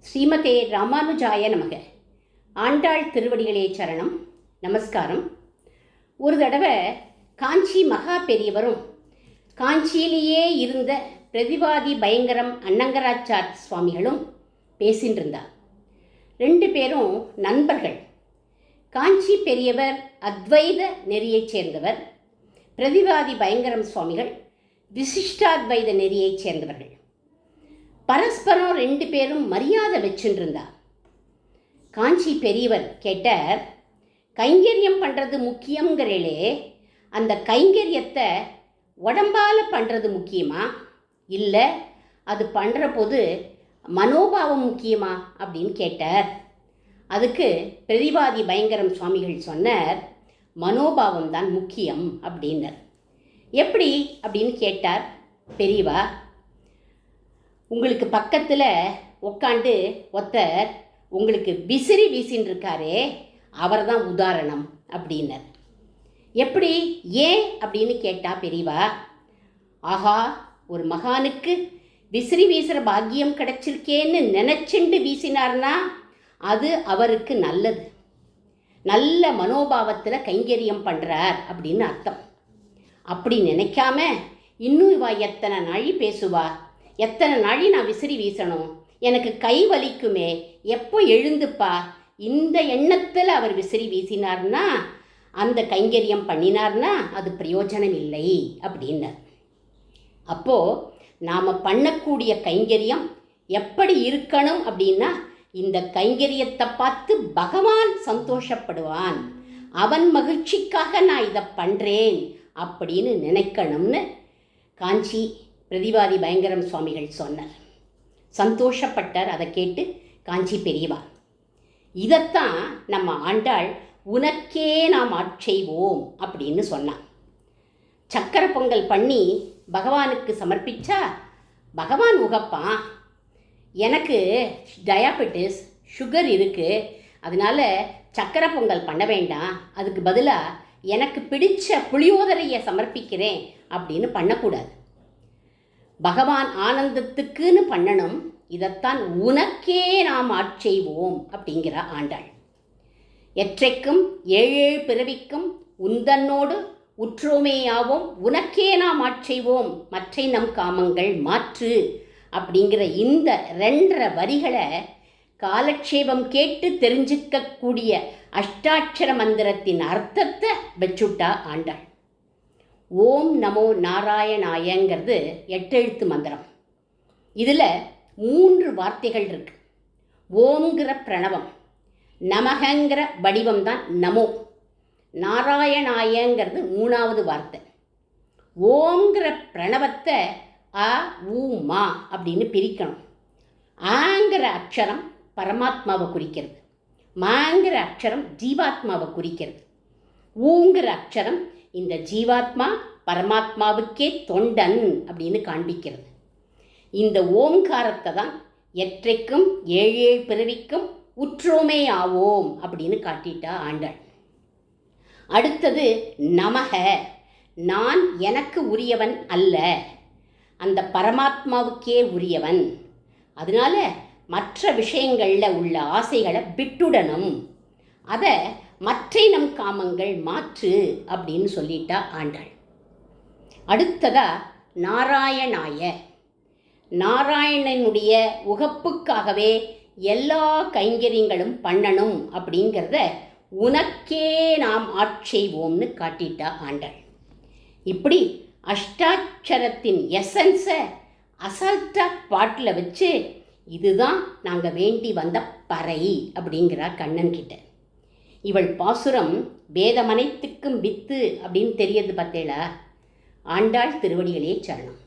ஸ்ரீமதே ராமானுஜாய நமக. ஆண்டாள் திருவடிகளே சரணம். நமஸ்காரம். ஒரு தடவை காஞ்சி மகா பெரியவரும் காஞ்சியிலேயே இருந்த பிரதிவாதி பயங்கரம் அன்னங்கராச்சார் சுவாமிகளும் பேசின்னு இருந்தார். ரெண்டு பேரும் நண்பர்கள். காஞ்சி பெரியவர் அத்வைத நெறியைச் சேர்ந்தவர், பிரதிவாதி பயங்கரம் சுவாமிகள் விசிஷ்டாத்வைத நெறியைச் சேர்ந்தவர்கள். பரஸ்பரம் ரெண்டு பேரும் மரியாதை வச்சுருந்தா. காஞ்சி பெரியவர் கேட்டார், கைங்கரியம் பண்ணுறது முக்கியங்கிறே, அந்த கைங்கரியத்தை உடம்பால் பண்ணுறது முக்கியமா, இல்லை அது பண்ணுற போது மனோபாவம் முக்கியமா அப்படின்னு கேட்டார். அதுக்கு பிரதிவாதி பயங்கரம் சுவாமிகள் சொன்னார், மனோபாவம் தான் முக்கியம் அப்படின்னார். எப்படி அப்படின்னு கேட்டார் பெரியவா. உங்களுக்கு பக்கத்தில் உக்காண்டு ஒருத்தர் உங்களுக்கு விசிறி வீசின்னு இருக்காரே, அவர் தான் உதாரணம் அப்படின்னார். எப்படி, ஏன் அப்படின்னு கேட்டா பெரியவா. ஆஹா, ஒரு மகானுக்கு விசிறி வீசுகிற பாக்கியம் கிடச்சிருக்கேன்னு நினச்சிண்டு வீசினார்னா அது அவருக்கு நல்லது, நல்ல மனோபாவத்தில் கைங்கரியம் பண்ணுறார் அப்படின்னு அர்த்தம். அப்படி நினைக்காம இன்னும் இவா எத்தனை நாழி பேசுவா, எத்தனை நாழி நான் விசிறி வீசணும், எனக்கு கை வலிக்குமே, எப்போ எழுந்துப்பா, இந்த எண்ணத்தில் அவர் விசிறி வீசினார்னா, அந்த கைங்கரியம் பண்ணினார்னா அது பிரயோஜனம் இல்லை அப்படின்னார். அப்போது நாம் பண்ணக்கூடிய கைங்கரியம் எப்படி இருக்கணும் அப்படின்னா, இந்த கைங்கரியத்தை பார்த்து பகவான் சந்தோஷப்படுவான், அவன் மகிழ்ச்சிக்காக நான் இதை பண்ணுறேன் அப்படின்னு நினைக்கணும்னு காஞ்சி பிரதிவாதி பயங்கரம் சுவாமிகள் சொன்னார். சந்தோஷப்பட்டார். அதை கேட்டு காஞ்சி பெரியவா. இதைத்தான் நம்ம ஆண்டாள் உனக்கே நாம் ஆட்செய்வோம் அப்படின்னு சொன்னான். சக்கரை பொங்கல் பண்ணி பகவானுக்கு சமர்ப்பிச்சா பகவான் உகப்பான். எனக்கு டயாபெட்டிஸ், சுகர் இருக்குது, அதனால் சக்கரை பொங்கல் பண்ண வேண்டாம், அதுக்கு பதிலாக எனக்கு பிடிச்ச புளியோதரையை சமர்ப்பிக்கிறேன் அப்படின்னு பண்ணக்கூடாது. பகவான் ஆனந்தத்துக்குன்னு பண்ணணும். இதைத்தான் உனக்கே நாம் ஆட்செய்வோம் அப்படிங்கிற ஆண்டாள். எற்றைக்கும் ஏழேழு பிறவிக்கும் உந்தன்னோடு உற்றோமேயாவோம், உனக்கே நாம் ஆட்செய்வோம், மற்றை நம் காமங்கள் மாற்று அப்படிங்கிற இந்த 2 வரிகளை காலக்ஷேபம் கேட்டு தெரிஞ்சுக்கக்கூடிய அஷ்டாட்சர மந்திரத்தின் அர்த்தத்தை வச்சுட்டா ஆண்டாள். ஓம் நமோ நாராயணாயங்கிறது 8 எழுத்து மந்திரம். இதில் 3 வார்த்தைகள் இருக்கு. ஓம்ங்கிற பிரணவம், நமகங்கிற வடிவம் தான் நமோ, நாராயணாயங்கிறது 3வது வார்த்தை. ஓம்ங்கிற பிரணவத்தை அ ஊ மா அப்படின்னு பிரிக்கணும். ஆங்கிற அக்ஷரம் பரமாத்மாவை குறிக்கிறது, மாங்கிற அக்ஷரம் ஜீவாத்மாவை குறிக்கிறது, ஊங்கிற அக்ஷரம் இந்த ஜீவாத்மா பரமாத்மாவுக்கே தொண்டன் அப்படின்னு காண்பிக்கிறது. இந்த ஓம்காரத்தை தான் எற்றைக்கும் 7 பிறவிக்கும் உற்றோமே ஆவோம் அப்படின்னு காட்டிட்டா ஆண்டாள். அடுத்தது நமக, நான் எனக்கு உரியவன் அல்ல, அந்த பரமாத்மாவுக்கே உரியவன், அதனால மற்ற விஷயங்களில் உள்ள ஆசைகளை விட்டுடணும், அதை மற்றை நம் காமங்கள் மாற்று அப்படின்னு சொல்லிட்டா ஆண்டாள். அடுத்ததா நாராயணாய, நாராயணனுடைய உகப்புக்காகவே எல்லா கைங்கரியங்களும் பண்ணணும் அப்படிங்கிறத உனக்கே நாம் ஆட்செய்வோம்னு காட்டிட்டா ஆண்டாள். இப்படி அஷ்டாட்சரத்தின் எசன்ஸை அசால்ட்டா பாட்டில் வச்சு இதுதான் நாங்கள் வேண்டி வந்த பறை அப்படிங்கிறா கண்ணன் கிட்ட. இவள் பாசுரம் வேதமனைத்துக்கும் வித்து அப்படின்னு தெரியுது பார்த்தேளா. ஆண்டாள் திருவடிகளே சரணம்.